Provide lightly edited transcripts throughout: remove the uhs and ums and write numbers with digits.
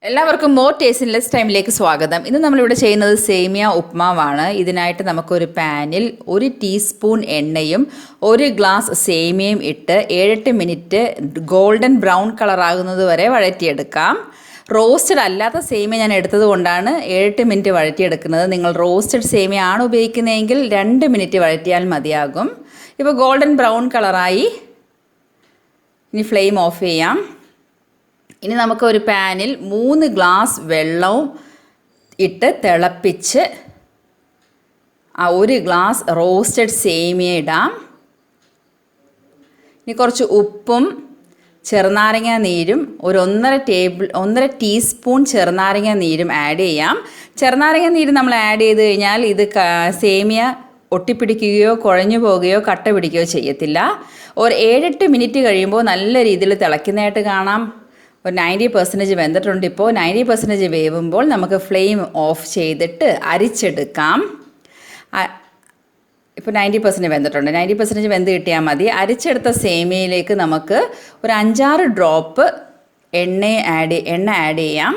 എല്ലാവർക്കും more taste less ടൈമിലേക്ക് സ്വാഗതം. ഇന്ന് നമ്മളിവിടെ ചെയ്യുന്നത് സേമിയ ഉപ്മാവാണ്. ഇതിനായിട്ട് നമുക്കൊരു പാനിൽ 1 ടീസ്പൂൺ എണ്ണയും 1 ഗ്ലാസ് സേമിയയും ഇട്ട് 7-8 മിനിറ്റ് ഗോൾഡൻ ബ്രൗൺ കളറാകുന്നത് വരെ വഴറ്റിയെടുക്കാം. റോസ്റ്റഡ് അല്ലാത്ത സേമിയ ഞാൻ എടുത്തത് കൊണ്ടാണ് 7-8 മിനിറ്റ് വഴറ്റിയെടുക്കുന്നത്. നിങ്ങൾ റോസ്റ്റഡ് സേമിയ ആണ് ഉപയോഗിക്കുന്നതെങ്കിൽ 2 മിനിറ്റ് വഴറ്റിയാൽ മതിയാകും. ഇപ്പോൾ ഗോൾഡൻ ബ്രൗൺ കളറായി. ഇനി ഫ്ലെയിം ഓഫ് ചെയ്യാം. ഇനി നമുക്ക് ഒരു പാനിൽ 3 ഗ്ലാസ് വെള്ളവും ഇട്ട് തിളപ്പിച്ച് ആ 1 ഗ്ലാസ് റോസ്റ്റഡ് സേമിയ ഇടാം. ഇനി കുറച്ച് ഉപ്പും ചെറുനാരങ്ങ നീരും ഒരു 1.5 ടീസ്പൂൺ ചെറുനാരങ്ങ നീരും ആഡ് ചെയ്യാം. ചെറുനാരങ്ങ നീര് നമ്മൾ ആഡ് ചെയ്ത് കഴിഞ്ഞാൽ ഇത് സേമിയ ഒട്ടിപ്പിടിക്കുകയോ കുഴഞ്ഞു പോകുകയോ കട്ട പിടിക്കുകയോ ചെയ്യത്തില്ല. ഒരു 7-8 മിനിറ്റ് കഴിയുമ്പോൾ നല്ല രീതിയിൽ തിളയ്ക്കുന്നതായിട്ട് കാണാം. ഒരു 90% വെന്തിട്ടുണ്ട്. ഇപ്പോൾ 90% വേവുമ്പോൾ നമുക്ക് ഫ്ലെയിം ഓഫ് ചെയ്തിട്ട് അരിച്ചെടുക്കാം. ഇപ്പോൾ 90% വെന്തിട്ടുണ്ട്. 90% വെന്ത് കിട്ടിയാൽ മതി. അരിച്ചെടുത്ത സേമിയയിലേക്ക് നമുക്ക് ഒരു 5-6 ഡ്രോപ്പ് എണ്ണ ആഡ് ചെയ്യാം.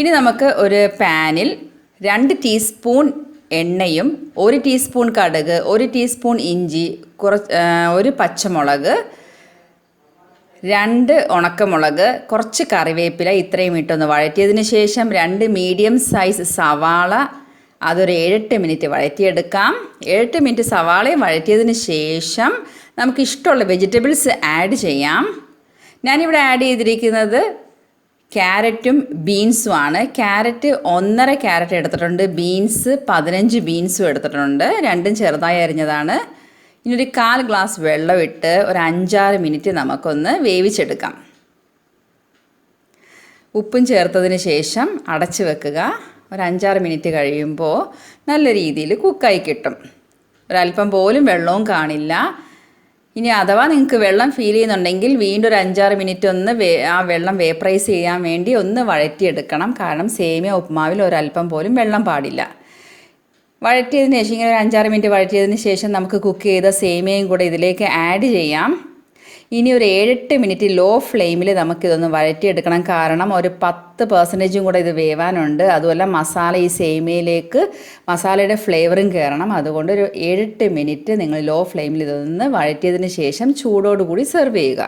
ഇനി നമുക്ക് ഒരു പാനിൽ 2 ടീസ്പൂൺ എണ്ണയും 1 ടീസ്പൂൺ കടുക്, 1 ടീസ്പൂൺ ഇഞ്ചി, 1 പച്ചമുളക്, 2 ഉണക്കമുളക്, കുറച്ച് കറിവേപ്പില ഇത്രയും ഇട്ടൊന്ന് വഴറ്റിയതിന് ശേഷം 2 മീഡിയം സൈസ് സവാള അതൊരു 7-8 മിനിറ്റ് വഴറ്റിയെടുക്കാം. 7-8 മിനിറ്റ് സവാളയും വഴറ്റിയതിന് ശേഷം നമുക്ക് ഇഷ്ടമുള്ള വെജിറ്റബിൾസ് ആഡ് ചെയ്യാം. ഞാനിവിടെ ആഡ് ചെയ്തിരിക്കുന്നത് ക്യാരറ്റും ബീൻസുമാണ്. ക്യാരറ്റ് 1.5 ക്യാരറ്റ് എടുത്തിട്ടുണ്ട്. ബീൻസ് 15 ബീൻസും എടുത്തിട്ടുണ്ട്. രണ്ടും ചെറുതായി അരിഞ്ഞതാണ്. ഇനി ഒരു 1/4 ഗ്ലാസ് വെള്ളം ഇട്ട് ഒരു 5-6 മിനിറ്റ് നമുക്കൊന്ന് വേവിച്ചെടുക്കാം. ഉപ്പും ചേർത്തതിന് ശേഷം അടച്ച് വെക്കുക. ഒരു 5-6 മിനിറ്റ് കഴിയുമ്പോൾ നല്ല രീതിയിൽ കുക്കായി കിട്ടും. ഒരല്പം പോലും വെള്ളവും കാണില്ല. ഇനി അഥവാ നിങ്ങൾക്ക് വെള്ളം ഫീൽ ചെയ്യുന്നുണ്ടെങ്കിൽ വീണ്ടും ഒരു 5-6 മിനിറ്റ് ഒന്ന് ആ വെള്ളം വേപ്പറൈസ് ചെയ്യാൻ വേണ്ടി ഒന്ന് വഴറ്റിയെടുക്കണം. കാരണം സേമിയ ഉപ്മാവിൽ ഒരല്പം പോലും വെള്ളം പാടില്ല. വഴറ്റിയതിന് ശേഷം ഇങ്ങനെ ഒരു 5-6 മിനിറ്റ് വഴറ്റിയതിന് ശേഷം നമുക്ക് കുക്ക് ചെയ്ത സേമിയയും കൂടെ ഇതിലേക്ക് ആഡ് ചെയ്യാം. ഇനി ഒരു 7-8 മിനിറ്റ് ലോ ഫ്ലെയിമിൽ നമുക്കിതൊന്ന് വഴറ്റിയെടുക്കണം. കാരണം ഒരു 10% കൂടെ ഇത് വേവാനുണ്ട്. അതുമല്ല മസാല ഈ സേമിയയിലേക്ക് മസാലയുടെ ഫ്ലേവറും കയറണം. അതുകൊണ്ട് ഒരു 7-8 മിനിറ്റ് നിങ്ങൾ ലോ ഫ്ലെയിമിൽ ഇതൊന്ന് വഴറ്റിയതിന് ശേഷം ചൂടോടുകൂടി സെർവ് ചെയ്യുക.